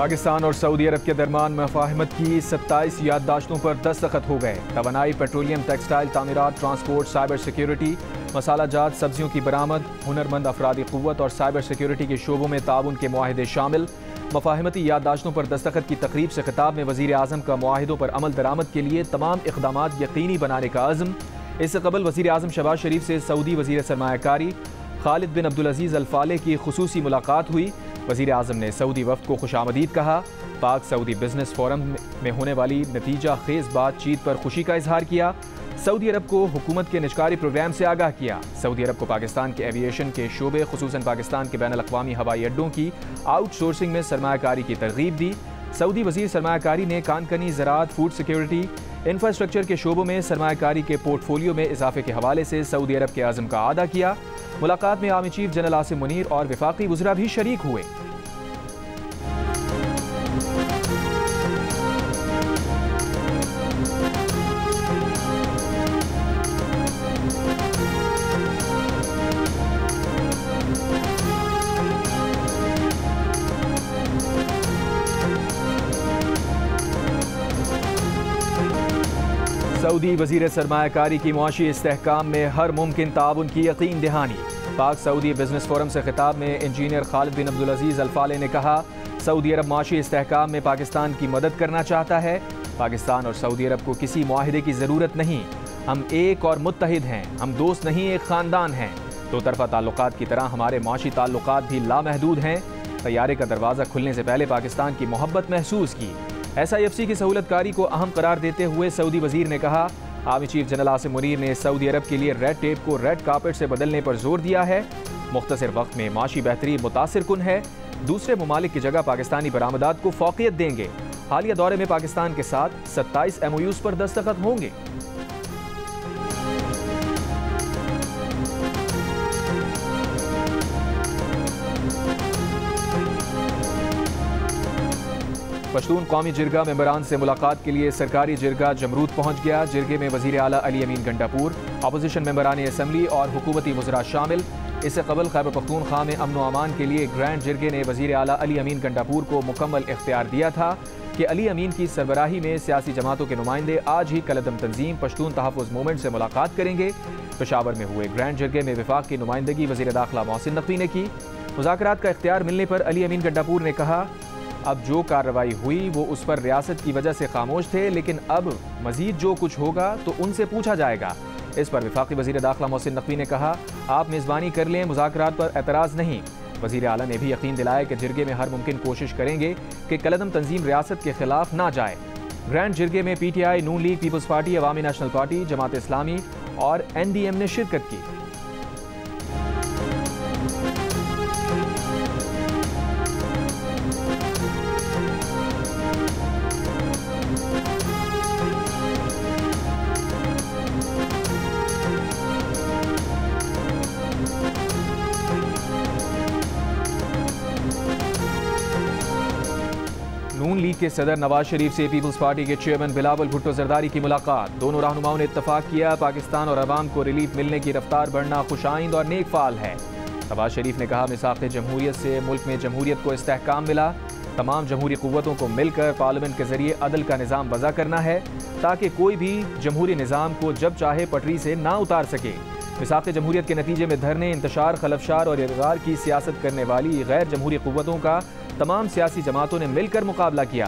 पाकिस्तान और सऊदी अरब के दरमियान मुफाहमत की 27 याददाश्तों पर दस्तखत हो गए। तवानाई, पेट्रोलियम, टेक्सटाइल, तामीरात, ट्रांसपोर्ट, साइबर सिक्योरिटी, मसाला जात, सब्जियों की बरामद, हुनरमंद अफरादी क़ुव्वत और साइबर सिक्योरिटी के शोबों में ताउन के मुआहदे शामिल। मुफाहमती याददाश्तों पर दस्तखत की तकरीब से खिताब में वज़ीर आज़म का मुआहिदों पर अमल दरामद के लिए तमाम इक़दामात यकीनी बनाने का अज़्म। इससे कबल वज़ीर आज़म शहबाज शरीफ से सऊदी वज़ीर सरमायाकारी खालिद बिन अब्दुल अज़ीज़ अल फालेह की खुसूसी मुलाकात हुई। वज़ीर आज़म ने सऊदी वफ़द को खुशामदीद कहा। पाक सऊदी बिजनेस फोरम में होने वाली नतीजा खेज़ बातचीत पर खुशी का इजहार किया। सऊदी अरब को हुकूमत के निजकारी प्रोग्राम से आगाह किया। सऊदी अरब को पाकिस्तान के एविएशन के शोबे खुसूसन पाकिस्तान के बैनुल अक़वामी हवाई अड्डों की आउटसोर्सिंग में सरमायाकारी की तरगीब दी। सऊदी वज़ीर सरमायाकारी ने कानकनी, ज़राअत, फूड सिक्योरिटी, इंफ्रास्ट्रक्चर के शोबों में सरमायाकारी के पोर्टफोलियो में इजाफे के हवाले से सऊदी अरब के आज़म का आदा किया। मुलाकात में army chief general Asim Munir और वफाकी वज़रा भी शरीक हुए। सऊदी वज़ीर सरमायाकारी की मुआशी इस्तेहकाम में हर मुमकिन ताउन की यकीन दहानी। पाक सऊदी बिजनेस फोरम से खिताब में इंजीनियर खालिद बिन अब्दुल अज़ीज़ अल फालेह ने कहा, सऊदी अरब मुआशी इस्तेहकाम में पाकिस्तान की मदद करना चाहता है। पाकिस्तान और सऊदी अरब को किसी मुआहिदे की ज़रूरत नहीं। हम एक और मुत्तहिद हैं। हम दोस्त नहीं, एक ख़ानदान हैं। दो तरफ़ा ताल्लुकात की तरह हमारे मुआशी ताल्लुकात भी लामहदूद हैं। तैयारे का दरवाज़ा खुलने से पहले पाकिस्तान की मोहब्बत महसूस की। SIFC की सहूलतकारी को अहम करार देते हुए सऊदी वज़ीर ने कहा, army chief general Asim Munir ने सऊदी अरब के लिए रेड टेप को रेड कार्पेट से बदलने पर जोर दिया है। मुख्तसर वक्त में माशी बेहतरी मुतासिर कुन है। दूसरे ममालिक की जगह पाकिस्तानी बरामदात को फ़ौक़ियत देंगे। हालिया दौरे में पाकिस्तान के साथ 27 MOUs पर दस्तखत होंगे। पश्तून कौमी जिरगा मेंबरान से मुलाकात के लिए सरकारी जिरगा जमरूद पहुंच गया। जिरगे में वज़ीर आला अली अमीन गंडापुर, अपोजिशन मेंबरान असम्बली और हुकूमती वज़रा शामिल। इससे कबल खैबर पख्तूनख्वा में अमन व अमान के लिए ग्रैंड जिरगे ने वज़ीर आला अली अमीन गंडापुर को मुकम्मल इख्तियार दिया था कि अली अमीन की सरबराही में सियासी जमातों के नुमाइंदे आज ही कलदम तंजीम पश्तून तहफ़्फ़ुज़ मूवमेंट से मुलाकात करेंगे। पेशावर में हुए ग्रैंड जिरगे में वफाक की नुमाइंदगी वज़ीर दाखिला मोहसिन नकवी ने की। मुज़ाकरात का इख्तियार मिलने पर अली अमीन गंडापुर ने कहा, अब जो कार्रवाई हुई वो उस पर रियासत की वजह से खामोश थे, लेकिन अब मजीद जो कुछ होगा तो उनसे पूछा जाएगा। इस पर वफाकी वज़ीर दाखिला मोहसिन नकवी ने कहा, आप मेज़बानी कर लें, मुज़ाकरात पर एतराज़ नहीं। वज़ीर आला ने भी यकीन दिलाया कि जिरगे में हर मुमकिन कोशिश करेंगे कि कलदम तंजीम रियासत के खिलाफ ना जाए। ग्रैंड जिरगे में PTI, नून लीग, पीपल्स पार्टी, अवामी नेशनल पार्टी, जमात इस्लामी और NDM ने शिरकत की। नून लीग के सदर नवाज शरीफ से पीपल्स पार्टी के चेयरमैन बिलावल भुट्टो जरदारी की मुलाकात। दोनों रहनुमाओं ने इत्तफाक किया, पाकिस्तान और अवाम को रिलीफ मिलने की रफ्तार बढ़ना खुशाइंद और नेक फाल है। नवाज शरीफ ने कहा, मिसाक़ जमहूरियत से मुल्क में जमहूरियत को इस्तेहकाम मिला। तमाम जमहूरी क़ुव्वतों को मिलकर पार्लियामेंट के जरिए अदल का निज़ाम वज़ा करना है ताकि कोई भी जमहूरी निज़ाम को जब चाहे पटरी से ना उतार सके। मिसाक़ जमहूरियत के नतीजे में धरने, इंतशार, खलफशार और इरगार की सियासत करने वाली गैर जमहूरी क़ुव्वतों का तमाम सियासी जमातों ने मिलकर मुकाबला किया।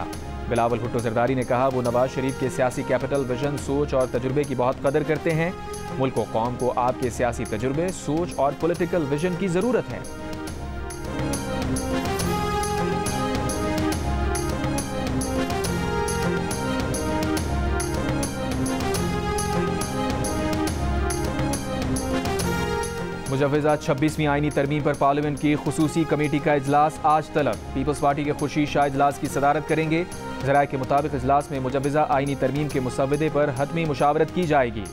बिलावल भुट्टो जरदारी ने कहा, वो नवाज शरीफ के सियासी कैपिटल, विजन, सोच और तजुर्बे की बहुत कदर करते हैं। मुल्क व कौम को आपके सियासी तजुर्बे, सोच और पॉलिटिकल विजन की ज़रूरत है। मुजव्वज़ा 26वीं आईनी तरमीम पर पार्लियामेंट की खुसूसी कमेटी का इजलास आज तलब। पीपल्स पार्टी के खुर्शीद शाह इजलास की सदारत करेंगे। ज़राए के मुताबिक इजलास में मुजव्वज़ा आईनी तरमीम के मुसव्वदे पर हतमी मुशावरत की जाएगी।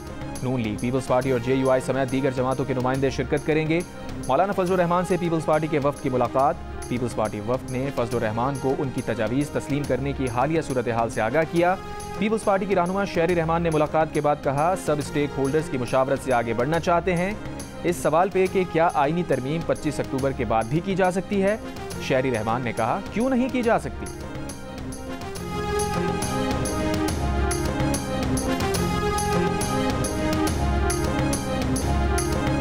नून लीग, पीपल्स पार्टी और JUI समेत दीगर जमातों के नुमाइंदे शिरकत करेंगे। मौलाना फजलुर रहमान से पीपल्स पार्टी के वफ़द की मुलाकात। पीपल्स पार्टी वफ़द ने फजलुर रहमान को उनकी तजावीज़ तस्लीम करने की हालिया सूरत हाल से आगाह किया। पीपल्स पार्टी की रहनुमा शहरी रहमान ने मुलाकात के बाद कहा, सब स्टेक होल्डर्स की मुशावरत से आगे बढ़ना चाहते हैं। इस सवाल पे कि क्या आईनी तरमीम 25 अक्टूबर के बाद भी की जा सकती है, शहरी रहमान ने कहा, क्यों नहीं की जा सकती।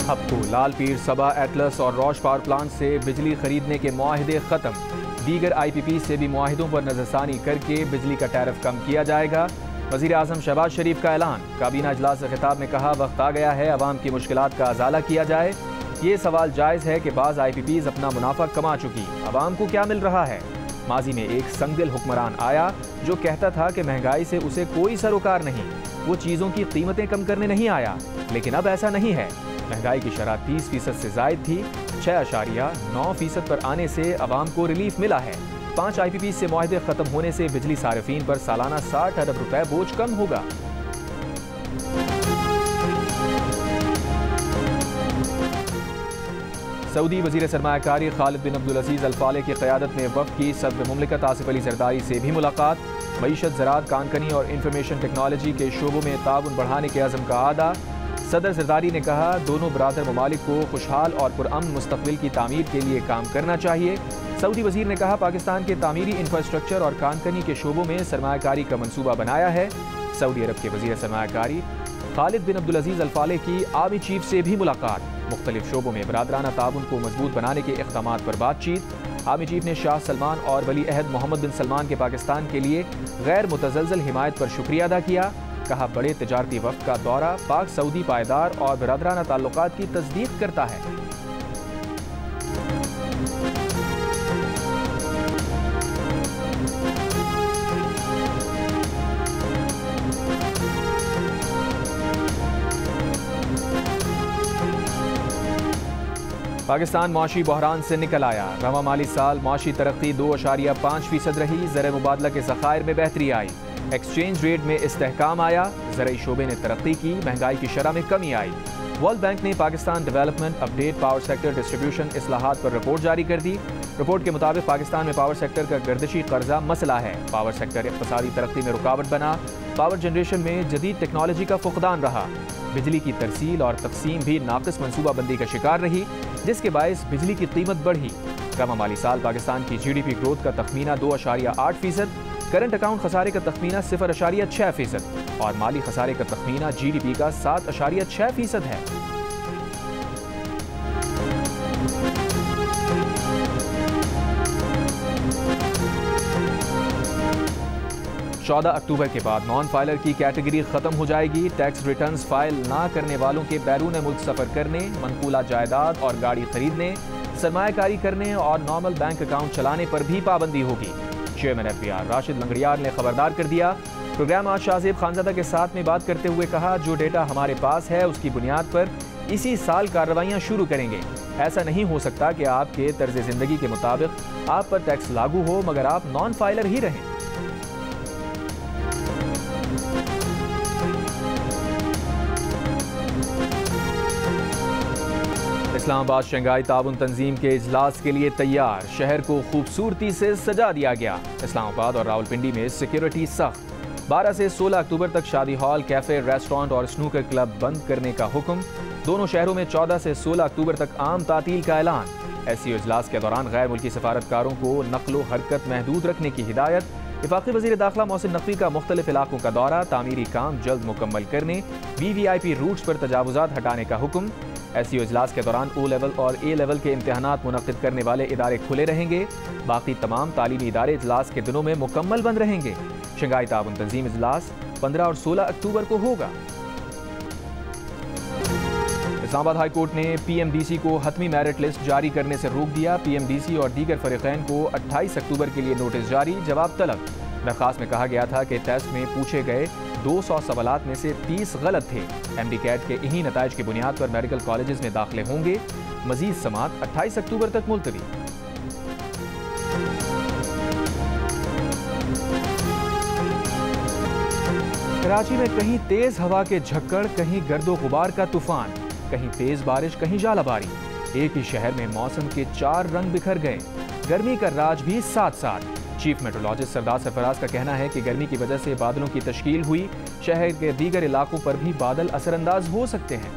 अब तो लाल पीर, सबा, एटलस और रौश पावर प्लांट से बिजली खरीदने के मुआहदे खत्म। दीगर IPP से भी मुआहिदों पर नजरसानी करके बिजली का टैरिफ कम किया जाएगा। वज़ीर आज़म शहबाज शरीफ का ऐलान। काबीना इजलास से खिताब में कहा, वक्त आ गया है अवाम की मुश्किलात का अजाला किया जाए। ये सवाल जायज़ है कि बाज़ IPPs अपना मुनाफा कमा चुकी, अवाम को क्या मिल रहा है। माजी में एक संगदिल हुक्मरान आया जो कहता था कि महंगाई से उसे कोई सरोकार नहीं, वो चीज़ों की कीमतें कम करने नहीं आया, लेकिन अब ऐसा नहीं है। महंगाई की शरह 30% से जायद थी। 6.9% पर आने से अवाम को रिलीफ मिला है। 5 IPP से मुआहदे खत्म होने से बिजली सारिफीन पर सालाना 60 अरब रुपए बोझ कम होगा। सऊदी वजीर सरमायाकारी खालिद बिन अब्दुल अजीज अल फाले की क़यादत में वफ़द की सदर मुमलिकत आसिफ अली जरदारी से भी मुलाकात। मईशत, ज़राअत, कानकनी और इंफॉर्मेशन टेक्नोलॉजी के शोबों में ताउन बढ़ाने के अज़म का आदा। सदर जरदारी ने कहा, दोनों बरादर ममालिक को खुशहाल और पुरअमन मुस्तक़बिल की तामीर के लिए काम करना चाहिए। सऊदी वजीर ने कहा, पाकिस्तान के तामीरी इंफ्रास्ट्रक्चर और कानकनी के शोबों में सरमायाकारी का मनसूबा बनाया है। सऊदी अरब के वजीर सरमायाकारी खालिद बिन अब्दुल अजीज अल फाले की आर्मी चीफ से भी मुलाकात। मुख्तलिफ शोबों में बरादराना ताउन को मजबूत बनाने के इक़दामात पर बातचीत। आर्मी चीफ ने शाह सलमान और वली अहद मोहम्मद बिन सलमान के पाकिस्तान के लिए गैर मुतज़लज़ल हिमायत पर शुक्रिया अदा किया। कहा, बड़े तिजारती वफ़द का दौरा पाक सऊदी पायदार और बरादराना ताल्लुकात की तस्दीक करता है। पाकिस्तान मुआशी बहरान से निकल आया। रवा माली साल मुआशी तरक्की 2.5% रही। ज़र मुबादला के ज़खायर में बेहतरी आई। एक्सचेंज रेट में इस्तेहकाम आया। ज़रई शोबे ने तरक्की की। महंगाई की शरह में कमी आई। वर्ल्ड बैंक ने Pakistan development update power sector distribution इस्लाहात पर रिपोर्ट जारी कर दी। रिपोर्ट के मुताबिक पाकिस्तान में पावर सेक्टर का गर्दिशी कर्जा मसला है। पावर सेक्टर इक़्तिसादी तरक्की में रुकावट बना। पावर जनरेशन में जदीद टेक्नोलॉजी का फुकदान रहा। बिजली की तरसील और तकसीम भी नाक़िस मनसूबाबंदी का शिकार रही, जिसके बायस बिजली की कीमत बढ़ी। रवा माली साल पाकिस्तान की GDP ग्रोथ का तखमीना 2.8%, करंट अकाउंट खसारे का तखमीना 0.6% और माली खसारे का तखमीना GDP का 7.6% है। चौदह अक्टूबर के बाद नॉन फाइलर की कैटेगरी खत्म हो जाएगी। टैक्स रिटर्न्स फाइल ना करने वालों के बैरून मुल्क सफर करने, मनकूला जायदाद और गाड़ी खरीदने, सरमायाकारी करने और नॉर्मल बैंक अकाउंट चलाने पर भी पाबंदी होगी। चेयरमैन FBR राशिद लंगड़ियार ने खबरदार कर दिया। प्रोग्राम आज शाहजेब खानजादा के साथ में बात करते हुए कहा, जो डेटा हमारे पास है उसकी बुनियाद पर इसी साल कार्रवाइयाँ शुरू करेंगे। ऐसा नहीं हो सकता कि आपके तर्ज जिंदगी के मुताबिक आप पर टैक्स लागू हो मगर आप नॉन फाइलर ही रहें। इस्लामाबाद शंघाई ताउन तंजीम के इजलास के लिए तैयार। शहर को खूबसूरती से सजा दिया गया। इस्लामाबाद और रावलपिंडी में सिक्योरिटी सख्त। 12 से 16 अक्टूबर तक शादी हॉल, कैफे, रेस्टोरेंट और स्नूकर क्लब बंद करने का हुक्म। दोनों शहरों में 14 से 16 अक्टूबर तक आम तातील का ऐलान। SCO इजलास के दौरान गैर मुल्की सफारतकारों को नकलो हरकत महदूद रखने की हिदायत। वफाकी वज़ीर दाखिला मोहसिन नकवी का मुख्तलिफ इलाकों का दौरा, तामीरी काम जल्द मुकम्मल करने, VVIP रूट्स पर तजावुजात हटाने का हुक्म। SCO इजलास के दौरान O लेवल और A लेवल के इम्तहानात मुनक़िद करने वाले इदारे खुले रहेंगे। बाकी तमाम तालीमी इदारे इजलास के दिनों में मुकम्मल बंद रहेंगे। शंघाई ताउन तंजीम इजलास 15 और 16 अक्टूबर को होगा। इस्लामाबाद हाई कोर्ट ने PMDC को हतमी मेरिट लिस्ट जारी करने से रोक दिया। PMDC और दीगर फरीक़ैन को 28 अक्टूबर के लिए नोटिस जारी, जवाब तलब। दरख्वास्त में कहा गया था कि टेस्ट में पूछे गए 200 सवालात में से 30 गलत थे। MD-CAT के इन्हीं नताइज की बुनियाद पर मेडिकल कॉलेजेस में दाखिले होंगे। मजीद समात 28 अक्टूबर तक मुलतवी। कराची में कहीं तेज हवा के झक्कड़, कहीं गर्दो गुबार का तूफान, कहीं तेज बारिश, कहीं जालाबारी। एक ही शहर में मौसम के 4 रंग बिखर गए। गर्मी का राज भी साथ साथ। चीफ मेट्रोलॉजिस्ट सरदार सरफराज का कहना है कि गर्मी की वजह से बादलों की तश्कील हुई। शहर के दीगर इलाकों पर भी बादल असरअंदाज हो सकते हैं।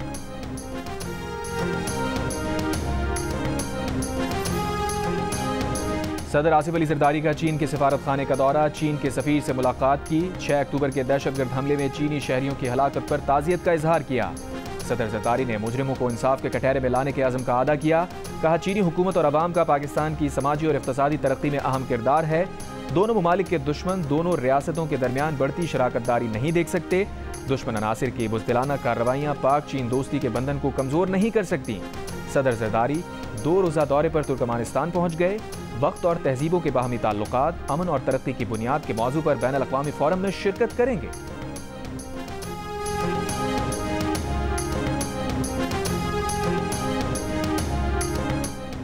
सदर आसिफ अली जरदारी का चीन के सिफारत खाने का दौरा, चीन के सफीर से मुलाकात की। 6 अक्टूबर के दहशतगर्द हमले में चीनी शहरियों की हलाकत पर ताज़ियत का इजहार किया। सदर जरदारी ने मुजरिमों को इंसाफ के कटहरे में लाने के आज़म का अदा किया। कहा, चीनी हुकूमत और अवाम का पाकिस्तान की समाजी और इक़्तिसादी तरक्की में अहम किरदार है। दोनों ममालिक के दुश्मन दोनों रियासतों के दरमियान बढ़ती शराकतदारी नहीं देख सकते। दुश्मन अनासिर की बुज़दिलाना कार्रवाइयाँ पाक चीन दोस्ती के बंधन को कमज़ोर नहीं कर सकती। सदर जरदारी 2 रोज़ा दौरे पर तुर्कमानिस्तान पहुँच गए। वक्त और तहजीबों के बाहमी ताल्लुकात, अमन और तरक्की की बुनियाद के मौजू पर बैनुल अक़वामी फोरम में शिरकत करेंगे।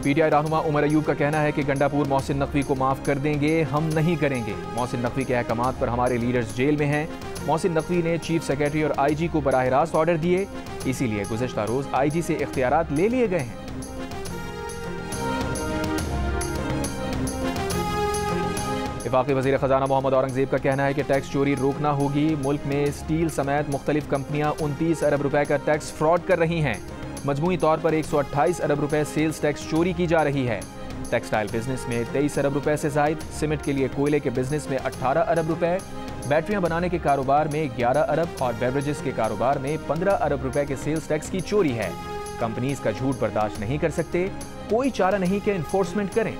पीटीआई रहनुमा उमर अयूब का कहना है कि गंडापुर मोहसिन नकवी को माफ कर देंगे, हम नहीं करेंगे। मोहसिन नकवी के अहकामात पर हमारे लीडर्स जेल में हैं। मोहसिन नकवी ने चीफ सेक्रेटरी और आईजी को बराह रास्त ऑर्डर दिए, इसीलिए गुज़श्ता रोज आईजी से इख्तियारात ले लिए गए हैं। वफाकी वज़ीर ख़ज़ाना मोहम्मद औरंगज़ेब का कहना है कि टैक्स चोरी रोकना होगी। मुल्क में स्टील समेत मुख्तलिफ कंपनियां 29 अरब रुपए का टैक्स फ्रॉड कर रही हैं। मजमूई तौर पर 128 अरब रुपए सेल्स टैक्स चोरी की जा रही है। टेक्सटाइल बिजनेस में 23 अरब रुपए से जायद, सीमेंट के लिए कोयले के बिजनेस में 18 अरब रुपए, बैटरियां बनाने के कारोबार में 11 अरब और बेवरेजेस के कारोबार में 15 अरब रुपए के सेल्स टैक्स की चोरी है। कंपनीज का झूठ बर्दाश्त नहीं कर सकते, कोई चारा नहीं कि इन्फोर्समेंट करें।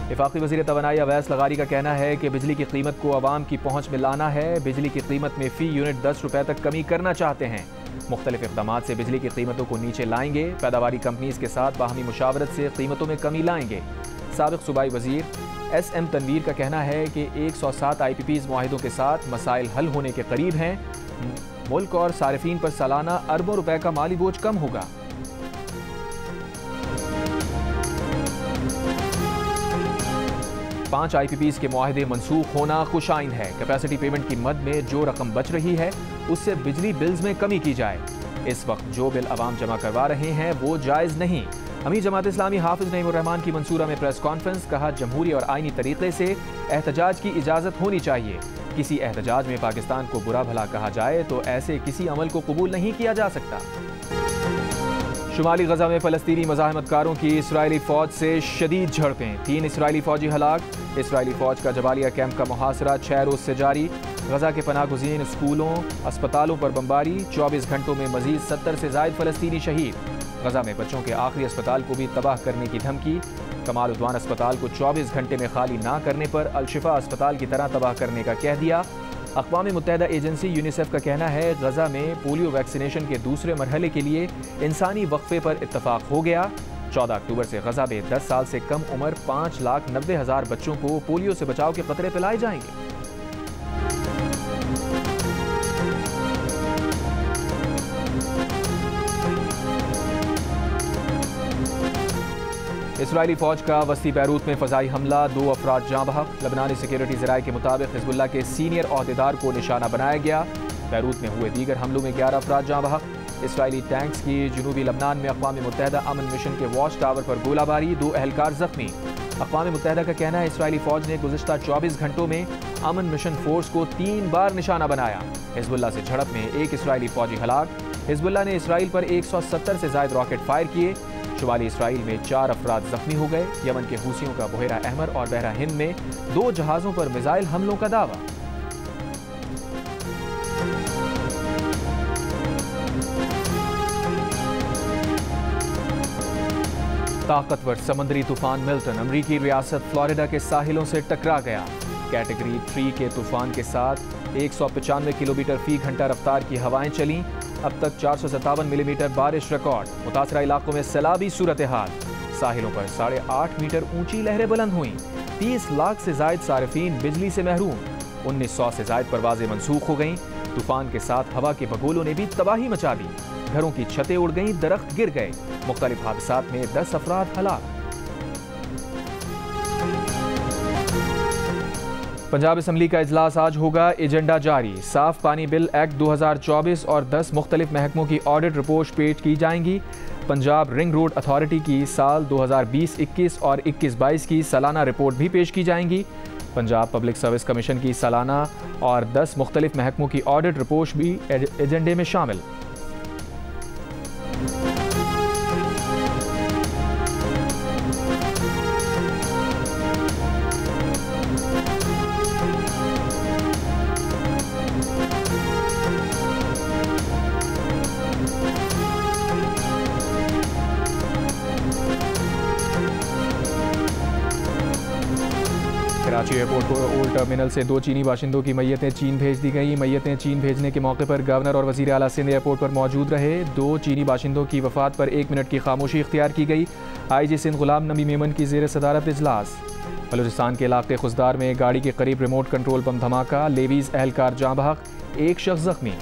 वफाकी वज़ीर तवानाई अवैस लगारी का कहना है कि बिजली की कीमत को आवाम की पहुँच में लाना है। बिजली की कीमत में फ़ी यूनिट 10 रुपए तक कमी करना चाहते हैं। मुख्तलिफ इक़दामात से बिजली की कीमतों को नीचे लाएंगे। पैदावारी कंपनीज के साथ बाहमी मुशावरत से कीमतों में कमी लाएंगे। साबिक़ सूबाई वज़ीर SM तनवीर का कहना है कि 107 IPPs मुआहिदों के साथ मसाइल हल होने के करीब हैं। मुल्क और सारिफीन पर सालाना अरबों रुपए का माली बोझ कम होगा। पांच IPPs के मुआहिदे मनसूख होना खुशाइन है। कैपेसिटी पेमेंट की मद में जो रकम बच रही है उससे बिजली बिल्स में कमी की जाए। इस वक्त जो बिल अवाम जमा करवा रहे हैं वो जायज़ नहीं। अमीर जमात इस्लामी हाफिज नईमुर रहमान की मंसूरा में प्रेस कॉन्फ्रेंस, कहा जमहूरी और आईनी तरीके से एहतजाज की इजाज़त होनी चाहिए। किसी एहतजाज में पाकिस्तान को बुरा भला कहा जाए तो ऐसे किसी अमल को कबूल नहीं किया जा सकता। शुमाली गजा में फ़लस्तीनी मज़ाहमतकारों की इसराइली फ़ौज से शदीद झड़पें, 3 इसराइली फ़ौजी हलाक। इसराइली फ़ौज का जबालिया कैंप का मुहासरा 6 रोज़ से जारी। गजा के पनाह गुज़ीन स्कूलों अस्पतालों पर बमबारी, 24 घंटों में मज़ीद 70 से ज़ायद फ़लस्तीनी शहीद। गजा में बच्चों के आखिरी अस्पताल को भी तबाह करने की धमकी। कमाल उद्वान अस्पताल को 24 घंटे में खाली ना करने पर अल-शिफा अस्पताल की तरह तबाह करने का कह दिया। अक़वाम मुत्तहिदा एजेंसी यूनिसेफ का कहना है गजा में पोलियो वैक्सीनेशन के दूसरे मरहले के लिए इंसानी वक्फे पर इत्तफाक हो गया। 14 अक्टूबर से गजा में 10 साल से कम उम्र 5,90,000 बच्चों को पोलियो से बचाव के कतरे पिलाए जाएंगे। इसराइली फ़ौज का वस्ती बैरूत में फ़ज़ाई हमला, 2 अफराद जाँ बहक। लबनानी सिक्योरिटी ज़राए के मुताबिक हिज़्बुल्लाह के सीनियर ओहदेदार को निशाना बनाया गया। बैरूत में हुए दीगर हमलों में 11 अफराद जाँ बहक। इसराइली टैंक्स की जनूबी लबनान में अक़वाम मुत्तहिदा अमन मिशन के वॉच टावर पर गोलाबारी, 2 एहलकार ज़ख्मी। अक़वाम मुत्तहिदा का कहना है इसराइली फ़ौज ने गुज़िश्ता 24 घंटों में अमन मिशन फोर्स को 3 बार निशाना बनाया। हिज़्बुल्लाह से झड़प में 1 इसराइली फ़ौजी हलाक। हिज़्बुल्लाह ने इसराइल पर 170 से ज़ायद रॉकेट फायर किए। शुमाली इसराइल में 4 अफराद जख्मी हो गए। यमन के हूसियों का बहरा अहमर और बहरा हिंद में 2 जहाज़ों पर मिसाइल हमलों का दावा। ताकतवर समंदरी तूफान मिल्टन अमरीकी रियासत फ्लोरिडा के साहिलों से टकरा गया। कैटेगरी 3 के तूफान के साथ 195 किलोमीटर फी घंटा रफ्तार की हवाएं चलीं। अब तक 457 मिलीमीटर बारिश रिकॉर्ड। मुतासरा इलाकों में सैलाबी सूरत हाल। साहिलों पर 8.5 मीटर ऊंची लहरें बुलंद हुईं। 30 लाख से जायद सारिफीन बिजली से महरूम। 1900 से जायद परवाजें मनसूख हो गईं। तूफान के साथ हवा के बगोलों ने भी तबाही मचा दी। घरों की छतें उड़ गईं, दरख्त गिर गए। मुख्तलिफ हादसात में 10 अफराद हलाक। पंजाब असम्बली का इजलास आज होगा, एजेंडा जारी। साफ पानी बिल एक्ट 2024 और 10 मुख्तलिफ महकमों की ऑडिट रिपोर्ट पेश की जाएंगी। पंजाब रिंग रोड अथॉरिटी की साल 2020-21 और 21-22 की सालाना रिपोर्ट भी पेश की जाएंगी। पंजाब पब्लिक सर्विस कमीशन की सालाना और 10 मुख्तलिफ महकमों की ऑडिट रिपोर्ट भी एजेंडे में शामिल। कराची एयरपोर्ट को ओल्ड टर्मिनल से 2 चीनी बाशिंदों की मैयतें चीन भेज दी गई। मैयतें चीन भेजने के मौके पर गवर्नर और वज़ीर आला सिंध एयरपोर्ट पर मौजूद रहे। 2 चीनी बाशिंदों की वफात पर 1 मिनट की खामोशी इख्तियार की गई। IG सिंध गुलाम नबी मेमन की ज़ेर सदारत इजलास। बलूचिस्तान के इलाके खुजदार में गाड़ी के करीब रिमोट कंट्रोल बम धमाका, लेवीज एहलकार जाँ बहक, 1 शख्स जख्मी।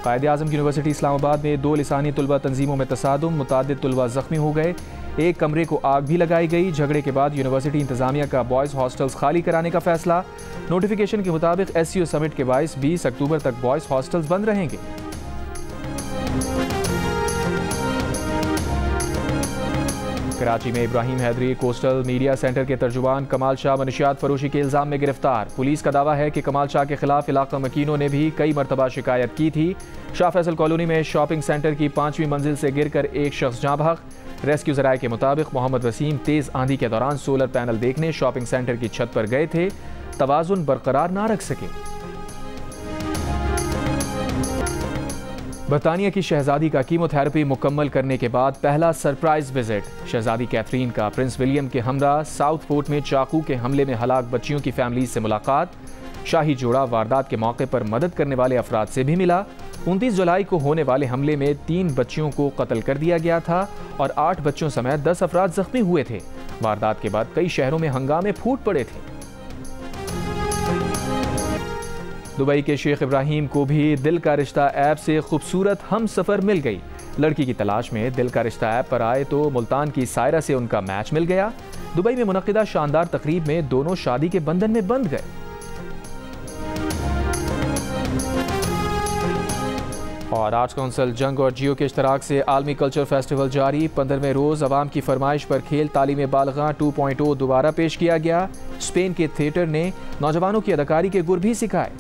कायदे आज़म यूनिवर्सिटी इस्लामाबाद में 2 लिसानी तुलबा तंजीमों में तसादुम, मुतादिद तुलबा जख्मी हो गए। 1 कमरे को आग भी लगाई गई। झगड़े के बाद यूनिवर्सिटी इंतजामिया का बॉयज़ हॉस्टल्स खाली कराने का फैसला। नोटिफिकेशन के मुताबिक SCO समिट के बायस 20 अक्टूबर तक बॉयज़ हॉस्टल्स बंद रहेंगे। कराची में Ibrahim Hyderi coastal media centre के तर्जुमान कमाल शाह मनशियात फरोशी के इल्ज़ाम में गिरफ्तार। पुलिस का दावा है कि कमाल शाह के खिलाफ इलाका मकीनों ने भी कई मरतबा शिकायत की थी। शाह फैसल कॉलोनी में शॉपिंग सेंटर की 5वीं मंजिल से गिरकर 1 शख्स जाँ बहक। रेस्क्यू ज़राए के मुताबिक मोहम्मद वसीम तेज़ आंधी के दौरान सोलर पैनल देखने शॉपिंग सेंटर की छत पर गए थे, तवाज़ुन बरकरार ना रख सके। बरतानिया की शहजादी का कीमोथेरेपी मुकम्मल करने के बाद पहला सरप्राइज विजिट। शहजादी कैथरीन का प्रिंस विलियम के हमरा साउथपोर्ट में चाकू के हमले में हलाक बच्चियों की फैमिलीज से मुलाकात। शाही जोड़ा वारदात के मौके पर मदद करने वाले अफराद से भी मिला। 29 जुलाई को होने वाले हमले में 3 बच्चियों को कत्ल कर दिया गया था और 8 बच्चों समेत 10 अफराद जख्मी हुए थे। वारदात के बाद कई शहरों में हंगामे फूट पड़े थे। दुबई के शेख इब्राहिम को भी दिल का रिश्ता ऐप से खूबसूरत हम सफ़र मिल गई। लड़की की तलाश में दिल का रिश्ता ऐप पर आए तो मुल्तान की सायरा से उनका मैच मिल गया। दुबई में मुनक्किदा शानदार तकरीब में दोनों शादी के बंधन में बंध गए। और आर्ट्स काउंसिल जंग और जियो के इश्तराक से आलमी कल्चर फेस्टिवल जारी। 15वें रोज़ अवाम की फरमाइश पर खेल तालीम बालगा 2.0 दोबारा पेश किया गया। स्पेन के थिएटर ने नौजवानों की अदाकारी के गुर भी सिखाए।